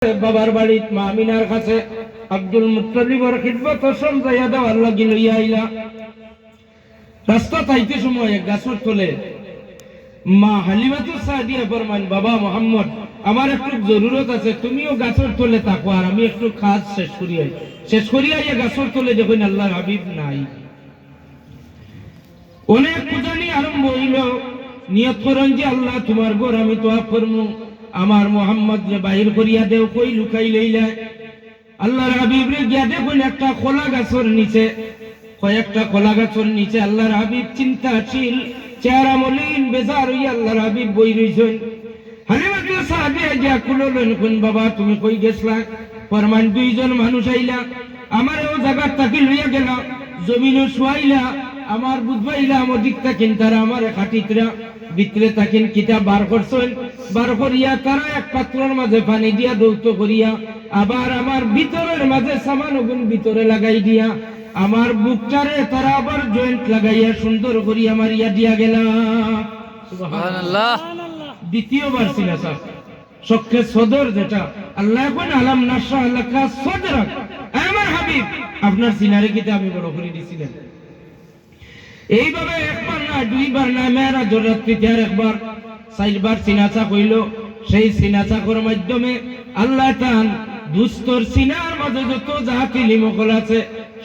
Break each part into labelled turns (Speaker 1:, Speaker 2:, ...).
Speaker 1: বাবার বাড়িত মা আমিনার কাছে আব্দুল মুত্তালিবর খিদমত সমজাইয়া দেওয়ার লাগি লইয়া আইলা। রাস্তা তাইতে সময় গাছর তলে মা হালিমাতু সাদিয়া ফরমান, বাবা মোহাম্মদ, আমার একটু জরুরত আছে, তুমিও গাছর তলে থাকো আর আমি একটু কাজ শেষ করিয়া গাছর তলে দেখুন আল্লাহর হাবিব নাই। অনেক পূজানি আরম্ভ হইল, নিয়ত করেন যে আল্লাহ তোমার ঘর আমি তোয়াফ করবো, আমার মোহাম্মদ রে বাহির করিয়া দেও, কই লুকাই লইলা। আল্লাহর হাবিব রে গিয়া দেখুন একটা খোলা গাছর নিচে, কয়েকটা খোলা গাছর নিচে আল্লাহর হাবিব চিন্তাশীল চেহারা মলিন বেজার হইয়া আল্লাহর হাবিব বই রইছেন। হালিমাতু সাদিয়া গিয়া কুললেন, কোন বাবা তুমি কই গেছলা? ফরমান, দুইজন মানুষ আইলা, আমারও জায়গার তাকি লইয়া গেল, জমিনও শুয়াইলা, আমার বুঝবাইলা আমার দিক থাকেন, তারা আমার খাটিতরা ভিতরে থাকেন কিতাব বার করছেন, বার করিয়া তারা এক পাত্রের মাঝে পানি দিয়া দৌত করিয়া আবার আমার ভিতরের মাঝে সামান গুণ ভিতরে লাগাই দিয়া আমার বুকটারে তারা আবার জয়েন্ট লাগাইয়া সুন্দর করিয়া মারিয়া দিয়া গেল। সুবহানাল্লাহ। দ্বিতীয়বার সিনা সাহ শক্কে সদর, যেটা আল্লাহ এখন আলাম নাশা আল্লাহ সদরাক, আমার হাবিব আপনার সিনারে কিতা আমি বড় করে দিছিলেন। এইভাবে একবার না দুইবার না মেরাজের রাত্রিতে আর একবার চারবার সিনাচা কইল। সেই সিনাচাকর মাধ্যমে আল্লাহ তাআন দুস্তর সিনার মাঝে যত জাত ইলম ওগুলো আছে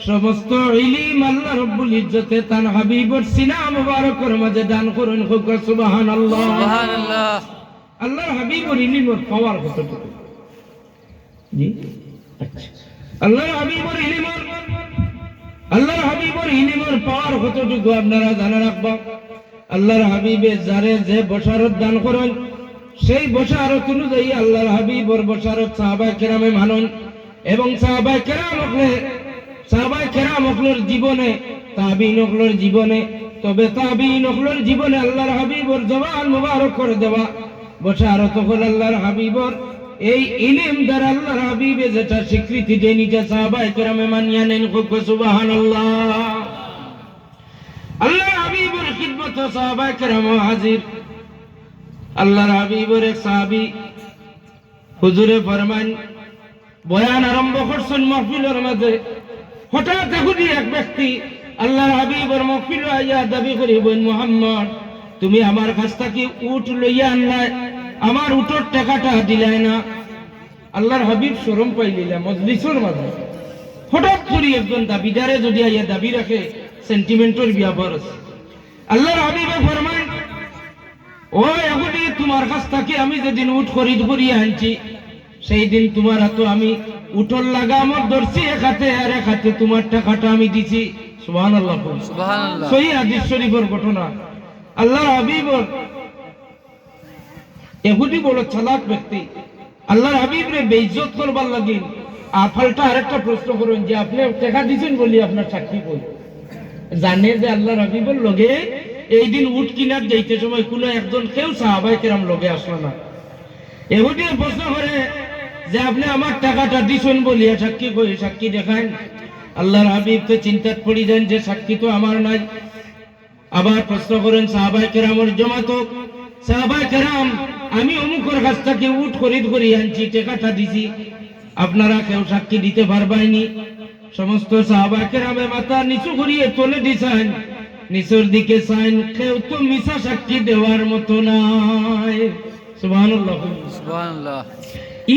Speaker 1: সমস্ত ইলম আল্লাহ রব্বুল ইজ্জতে তান হাবিবর সিনা মুবারকের মাঝে দান করুন। সুবহানাল্লাহ সুবহানাল্লাহ। আল্লাহর হাবিবর ইলমের পাওয়ার কতটুকু? জি আচ্ছা, আল্লাহর হাবিবর ইলমের পাওয়ার কতটুকু আপনারা জানা রাখবা। আল্লাহর হাবিবে যারে যে বশারত দান করেন সেই বশারত অনুযায়ী আল্লাহর হাবিবর বশারত সাহাবায়ে কেরামে মানুন এবং সাহাবায়ে কেরাম হকলের জীবনে, তাবিঈন হকলের জীবনে, তবে তাবিঈন হকলের জীবনে আল্লাহর হাবিবর জবান মুবারক করে দেওয়া বশারত হল আল্লাহর হাবিবর এই ইলম দ্বারা আল্লাহর হাবিবে যেটা স্বীকৃতি দেন এটা সাহাবায়ে কেরামে মানিয়া নেন। সুবহানাল্লাহ। আল্লাহর হাবিবের খিদমতে সাহাবায়ে কেরাম হাজির। আল্লাহর হাবিবের এক সাহাবী হুজুরে ফরমান, বয়ান আরম্ভ করছেন মাহফিলের মাঝে, হঠাৎ দেখুন এক ব্যক্তি আল্লাহর হাবিবের মাহফিলে আইয়া দাবি করিবেন, মুহাম্মদ তুমি আমার কাছ থেকে উট লইয়া আনলাই, আমার উটের টাকাটা দিলাই না। আল্লাহর হাবিব শরম পাইলিলা মজলিসের মাঝে। হঠাৎ করে একজন দাবিদারে যদি আইয়া দাবি রাখে, সেন্টিমেন্টের ব্যাপার আছে। আল্লাহর হাবিবে ফরমান, ও এগুলি তোমার কাছ থেকে আমি যেদিন উট খরিদ করিয়া আনছি সেই দিন তোমার হাতে আমি উটর লাগা আমার ধরছি এক হাতে, আর এক হাতে তোমার টাকাটা আমি দিছি। সুবহানাল্লাহ সুবহানাল্লাহ। সহিহ হাদিস শরীফের ঘটনা। আল্লাহর হাবিবর এহুদি বড় চালাক ব্যক্তি আল্লাহর হাবিবরে বেইজ্জত করবার লাগি আফালটা আরেকটা প্রশ্ন করেন যে আপনি টাকা দিয়েছেন বলি আপনার সাক্ষী কই? জানে যে আল্লাহর হাবিবের লগে এই দিন উট কিনার যাইতে সময় কোনো একজন কেউ সাহাবায়ে কেরাম লগে আসলো না। এহুদি প্রশ্ন করে যে আপনি আমার টাকাটা দিয়েছেন বলিয়া সাক্ষী কই? সাক্ষী দেখান। আল্লাহর হাবিব তো চিন্তাত পড়ি যান যে সাক্ষী তো আমার নাই। আবার প্রশ্ন করেন সাহাবায়ে কেরামের জমাত, সাহাবায়ে কেরাম আমি অমুকের কাছ থেকে উট খরিদ করি আনছি, টাকাটা দিছি, আপনারা কেউ সাক্ষী দিতে পারবাইনি? সমস্ত সাহাবায়ে কেরামে মাথা নিচু করিয়ে তলে দিছেন, নিচের দিকে চাইন, কেউ তো মিছা সাক্ষী দেওয়ার মতো নাই। সুবহানাল্লাহ সুবহানাল্লাহ।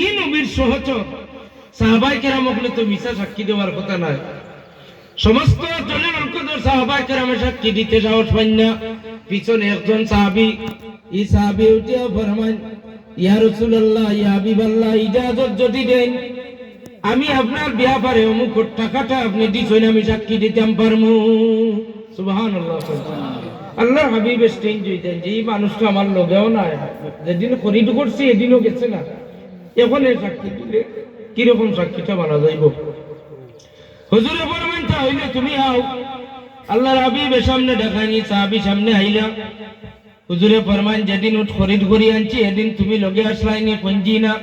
Speaker 1: ই নবীর সহচর সাহাবায়ে কেরাম হলে তো মিছা সাক্ষী দেওয়ার কথা নাই। সমস্ত জনের অঙ্কদর সাহাবায়ে কেরামে সাক্ষী দিতে সাহস পান না। পিছনে একজন সাহাবী, এই সাহাবী উঠিয়া ফরমান, ইয়া রাসূলুল্লাহ, ইয়া হাবিবাল্লাহ, ইজাজত যদি দেন আমি আপনার ব্যাপারে অমুক টাকাটা আপনি দিছেন আমি সাক্ষী দিতাম পারমু। সুবহানাল্লাহ। আল্লাহর হাবিব স্টেঞ্জ হইতেন যে এই মানুষটা আমার লগেও নাই, যেদিন খরিদ করছি এদিনও গেছে না, এখন এই সাক্ষী দিলে কিরকম সাক্ষীটা মানা যাইব? হুজুরে ফরমান, তা হইলে তুমি আও। আল্লাহর হাবিবের সামনে দেখায়নি, সাহাবী সামনে আইলা। হুজুরে ফরমান, যেদিন উট খরিদ করি আনছি এদিন তুমি লগে আসলাইনি পঞ্জি না,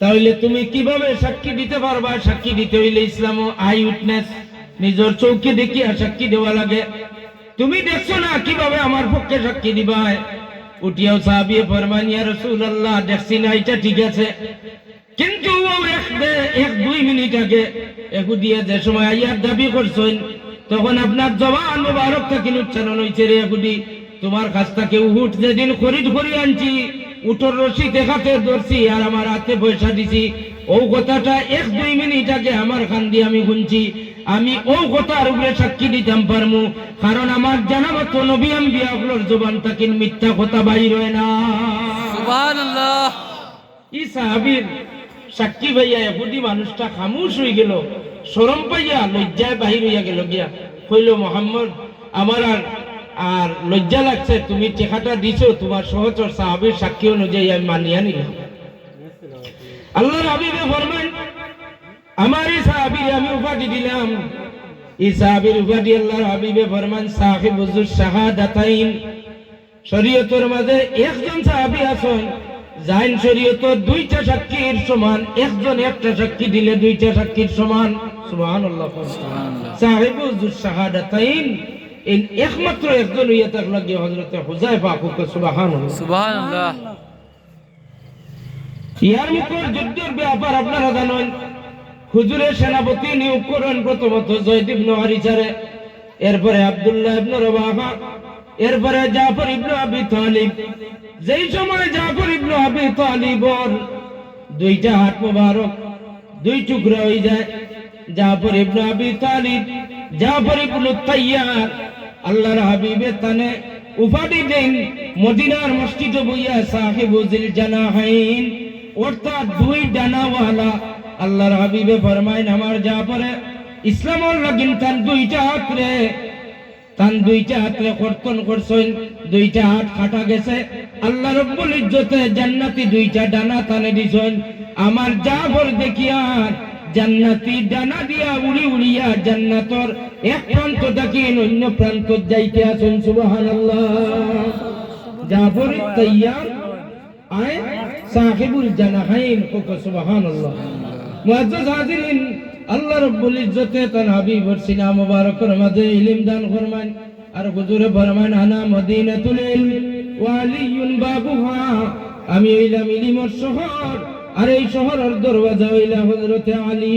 Speaker 1: তাহলে তুমি কিভাবে সাক্ষী দিতে পারবা? সাক্ষী দিতে হইলে ইসলাম আই উইটনেস, নিজের চৌকি দেখিয়া সাক্ষী দেওয়া লাগে। তুমি দেখছো না কিভাবে আমার পক্ষে সাক্ষী দিবা? উঠিয়াও সাহাবী ফরমান, ইয়া রাসূলুল্লাহ দেখছি না, এটা ঠিক আছে, কিন্তু ও এক দুই মিনিট আগে এগুদিয়া যে সময় আইয়ার দাবি করছেন তখন আপনার জবান মুবারক থেকে উচ্চারণ হয়েছে রে এগুদি তোমার কাছ থেকে উহুট যেদিন খরিদ করি আনছি উঠোর রশি দেখাতে ধরছি আর আমার হাতে পয়সা দিছি ও কথাটা এক দুই মিনিট আগে আমার কান দিয়ে আমি শুনছি আমি ও কথার উপরে সাক্ষী দিতাম পারমু কারণ আমার জানা মতো নবী আম্বিয়াগুলোর জবান থেকে মিথ্যা কথা বাইর হয় না
Speaker 2: সুবহানাল্লাহ।
Speaker 1: ই সাহাবীর সাক্ষী ভাইয়া এহুদি মানুষটা খামুশ হয়ে গেল শরম পাইয়া লজ্জায় বাহির হইয়া গেল গিয়া কইল মোহাম্মদ আমার আর লজ্জা লাগছে তুমি টেকাটা দিছো তোমার সহচর সাহাবীর সাক্ষী অনুযায়ী আমি মানিয়া নিলাম আল্লাহর হাবিবে ফরমান আমার এই সাহাবীর আমি উপাধি দিলাম এই সাহাবীর উপাধি আল্লাহর হাবিবে ফরমান সাহিবুজ শাহাদাতাইন শরীয়তের মাঝে একজন সাহাবী আছেন জাইন শরীয়ত দুইটা সাক্ষীর সমান একজন একটা সাক্ষী দিলে দুইটা সাক্ষীর সমান সুবহানাল্লাহ সাহিবুজ শাহাদাতাইন এই একমাত্র একজন হইয়া থাকলে গিয়ে হযরতে হুযায়ফা কইতে সুবহানাল্লাহ
Speaker 2: সুবহানাল্লাহ।
Speaker 1: ইয়ার মুখের যুদ্ধের ব্যাপার আপনারা জানেন হুজুরের সেনাপতি নিয়োগ করেন প্রথমত জয়দ ইবনে হারিসারে এরপরে আব্দুল্লাহ ইবনে রওয়াহা এরপরে জাফর ইবনে আবি তালিব যেই সময় জাফর ইবনে আবি তালিবর দুইটা হাত মোবারক দুই টুকরা হয়ে যায় জাফর ইবনে আবি তালিব জাফর ইবনে তাইয়ার আল্লাহর হাবিবে তানে উপাধি দেন মদিনার মসজিদে বইয়া সাহিবুল জানাহাইন অর্থাৎ দুই ডানাওয়ালা আল্লাহর হাবিবে ফরমাইন আমার জাফরে ইসলামর লাগিন তান দুইটা হাতরে কর্তন করছেন দুইটা হাত কাটা গেছে আল্লাহ রব্বুল ইজ্জতে জান্নাতি দুইটা ডানা তানে দিছেন আমার জাফর দেখিয়া জান্নাতি ডানা দিয়া উড়ি উড়িয়া জান্নাতর এক প্রান্ত থেকে অন্য প্রান্ত যাইতে আছেন সুবহানাল্লাহ জাফর তাইয়ার আয় সাহিবুল জানাহাইন সুবহানাল্লাহ মুআজ্জাজ হাজিরিন আল্লাহ রাব্বুল ইজ্জতে তার হাবিবের সিনা মুবারকের মাঝে ইলম দান ফরমান আর হুজুরে ফরমান আনা মদিনাতুল ইলম ওয়া আলিয়ুন বাবুহা আমি হইলাম ইলমের শহর আর এই শহরের দরওয়াজা হইলা হযরতে আলী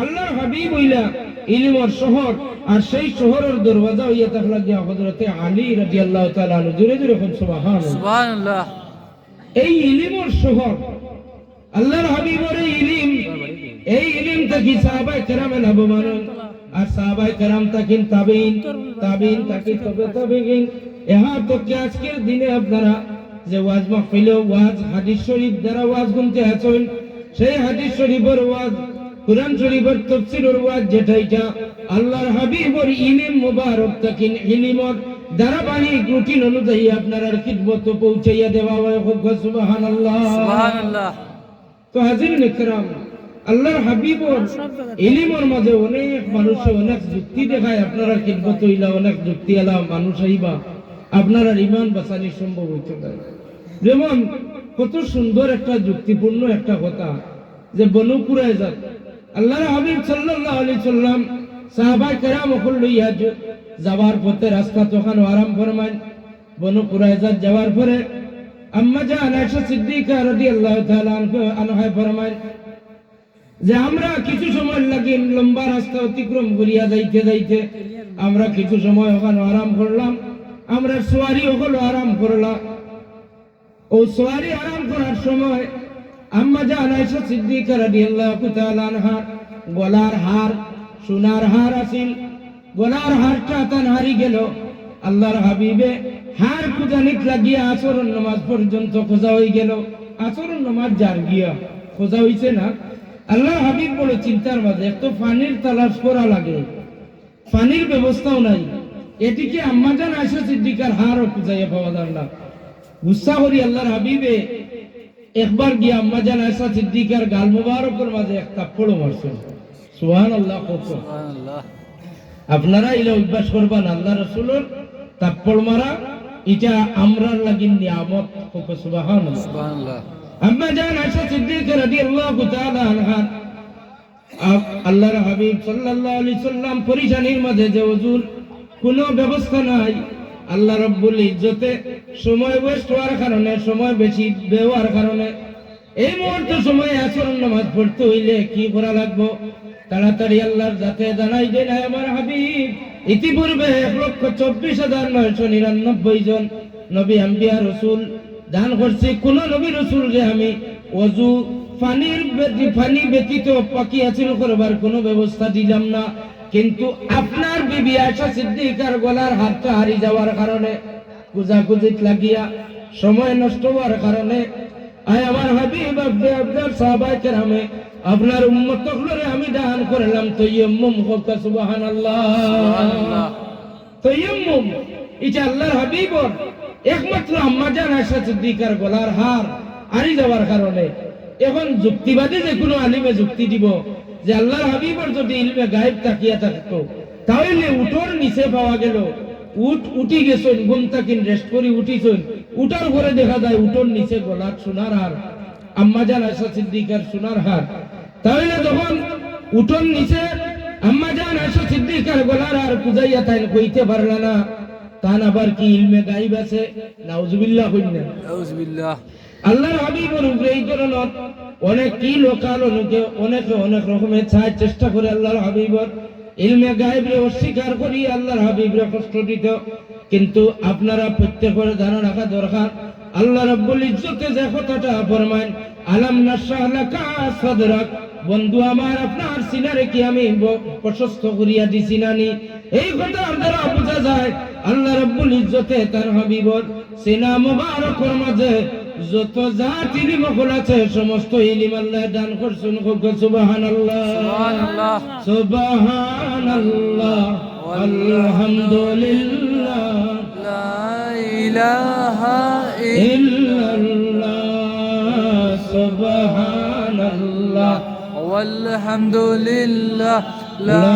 Speaker 1: আল্লাহর হাবিব হইলা ইলমের শহর আর সেই শহরের দরওয়াজা হইয়া থাকলা গিয়া হযরতে আলী রাদিয়াল্লাহু তাআলা আনহু জোরে জোরে সুবহানাল্লাহ
Speaker 2: সুবহানাল্লাহ।
Speaker 1: এই ইলমের শহর আল্লাহর হাবিবের ইলম এই ইলম থেকে সাহাবায়ে কেরামে লাভবান আর সাহাবায়ে কেরাম তাকিন তাবিন তাকি তবে তাবিন ইহা তো কি আজকের দিনে আপনারা যে ওয়াজ মাহফিল ওয়াজ হাদিস শরীফ দ্বারা ওয়াজ শুনতে আছেন সেই হাদিস শরীফের ওয়াজ কুরআন শরীফের তাফসীরের ওয়াজ যেটা আল্লাহর হাবিবের ইলম মুবারক তাকিন ইলমের ধারাবাহিক রুটিন অনুযায়ী আপনার খিদমত পৌঁছাইয়া দেওয়া হয় সুবহানাল্লাহ
Speaker 2: সুবহানাল্লাহ।
Speaker 1: তো হাজিরিন ইকরাম আল্লাহর হাবিবর ইলমের মাঝে অনেক মানুষ অনেক যুক্তি দেখায় আপনারা খিদমত হইলা অনেক যুক্তি আলা মানুষ আইবা আপনারা ঈমান বাঁচানি সম্ভব হইতে পারে যেমন কত সুন্দর একটা যুক্তিপূর্ণ একটা কথা যে বনু কুরাইজা আল্লাহর হাবিব সাল্লাল্লাহু আলাইহি সাল্লাম সাহাবায়ে কেরাম ওগুল লইয়া যাওয়ার পথে রাস্তা তখন আরাম ফরমান বনু কুরাইজা যাওয়ার পরে আম্মা জান আয়েশা সিদ্দিকা রাদিয়াল্লাহু তাআলা আনহা ফরমান যে আমরা কিছু সময় লাগে লম্বা রাস্তা অতিক্রম করিয়া যাইতে আমরা কিছু সময় ওখানে আরাম করলাম আমরা সোয়ারি ওগুলো আরাম করলাম ও সোয়ারি আরাম করার সময় আম্মা জান আয়েশা সিদ্দিকা রাদিয়াল্লাহু তাআলা আনহা গলার হার সোনার হার আছিল গলার হারটা তান হারি গেল আল্লাহর হাবিবে হার খুঁজানিত লাগিয়া আসরের নামাজ পর্যন্ত খোঁজা হয়ে গেল আসরের নামাজ যার গিয়া খোঁজা হইছে না আল্লাহর হাবিব বলে চিন্তার মাঝে এত পানির তালাশ করা লাগে পানির ব্যবস্থাও নাই এটিকে আম্মা জান আয়েশা সিদ্দিকার হারও খুঁজাইয়া পাওয়া যায় না গুসা করি আল্লাহর হাবিবে একবার গিয়ে আম্মা জান আয়েশা সিদ্দিকার গাল মুবারকের মাঝে এক থাপ্পড় মারছেন সুবহানাল্লাহ
Speaker 2: সুবহানাল্লাহ।
Speaker 1: আপনারা ইলা অভ্যাস করবেন আল্লাহ রাসূলের থাপ্পড় মারা এটা আমরার লাগি নিয়ামত সুবহানাল্লাহ
Speaker 2: সুবহানাল্লাহ।
Speaker 1: আম্মা জান আয়েশা সিদ্দিকা রাদিয়াল্লাহু তাআলা আনহা আল্লাহর হাবিব সাল্লাল্লাহু আলাইহি সাল্লাম পরিশানির মাঝে যে হুজুর কোনো ব্যবস্থা নাই আল্লাহ রাব্বুল ইজ্জতে সময় ওয়েস্ট হওয়ার কারণে সময় বেশি দেওয়ার কারণে এই মুহূর্তে সময় আসর নামাজ পড়তে হইলে কি করা লাগবো? তাড়াতাড়ি আল্লাহর যাতে জানাই দেন আমার হাবিব ইতিপূর্বে 1,24,999 জন নবী আম্বিয়া রসুল দান করছি। কোন নবী রসুলকে আমি ওযু পানি ব্যতীত পাকি হাসিল করবার কোনো ব্যবস্থা দিলাম না। কিন্তু আপনার বিবি আয়েশা সিদ্দিকার গলার হাতটা হারিয়ে যাওয়ার কারণে, কুজাকুজিত লাগিয়া সময় নষ্ট হওয়ার কারণে আমার হাবিব আপনার সাহাবায়ে কেরামে আপনার উম্মতগুলোরে আমি দান করলাম তায়াম্মুম। সুবহানাল্লাহ। তায়াম্মুম এটা আল্লাহর হাবিবর একমাত্র আম্মা জান আয়েশা সিদ্দিকার গলার হার হারিয়ে যাওয়ার কারণে। এখন যুক্তিবাদী যে কোনো আলিমে যুক্তি দিব যে আল্লাহর হাবিবর যদি ইলমে গায়েব তাকিয়া থাকতো তাহলে উঠোর নিচে পাওয়া গেল, উঠি গেছেন ঘুম থাকেন রেস্ট করি উঠিছেন, উঠার পরে দেখা যায় উঠোর নিচে গলার সোনার হার, আম্মা জান আয়েশা সিদ্দিকার সোনার হার। তাহলে যখন উঠোর নিচে আম্মা জান আয়েশা সিদ্দিকার গলার হার খুঁজাইয়া তাই কইতে পারলা না, তান আবার কি ইলমে গায়েব আছে? নাউজুবিল্লাহ কইনা।
Speaker 2: নাউজুবিল্লাহ।
Speaker 1: আল্লাহর হাবিবের উপরে এই ধরনের অনেক কি লোকাল অনেকে অনেক রকমের ছায় চেষ্টা করে আল্লাহর হাবিবের ইলমে গায়েবরে অস্বীকার করি আল্লাহর হাবিবরে কষ্ট দিত। কিন্তু আপনারা প্রত্যেকের জানা রাখা দরকার আল্লাহ রাব্বুল ইজ্জতে যে কথাটা ফরমায় আলাম নাশরাহ লাকা সাদরাক, বন্ধু আমার আপনার সিনারে কি আমি প্রশস্ত করিয়া দিছি নানি? এই কথার দ্বারা বোঝা যায় আল্লাহ রাব্বুল ইজ্জতে তার হাবিবর সিনা মুবারকের মাঝে যত জাতির মখল আছে সমস্ত ইলম আল্লাহ দান করছেন। সুবহানাল্লাহ
Speaker 2: সুবহানাল্লাহ
Speaker 1: সুবহানাল্লাহ আলহামদুলিল্লাহ
Speaker 2: লা ইলাহা
Speaker 1: ইল্লাল্লাহ সুবহানাল্লাহ
Speaker 2: ওয়ালহামদুলিল্লাহ
Speaker 1: লা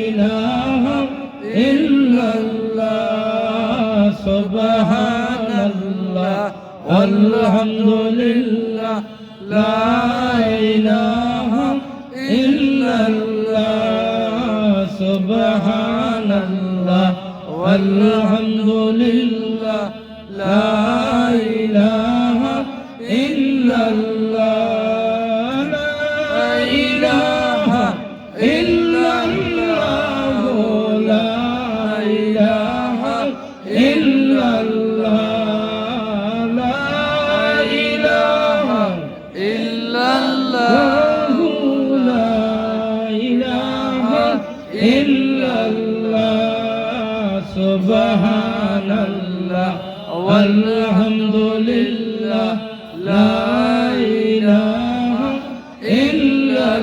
Speaker 1: ইলাহা ইল্লাল্লাহ সুবহানাল্লাহ আলহামদুলিল্লাহ লা ইলাহা ইল্লাল্লাহ সুবহানাল্লাহ আলহামদুলিল্লাহ লা ইলাহা ইল্লাল্লাহ লা ইলাহা ইল্লাল্লাহ লা ইলাহা ইল্লাল্লাহ সুবহানাল্লাহ আলহামদুলিল্লাহ লা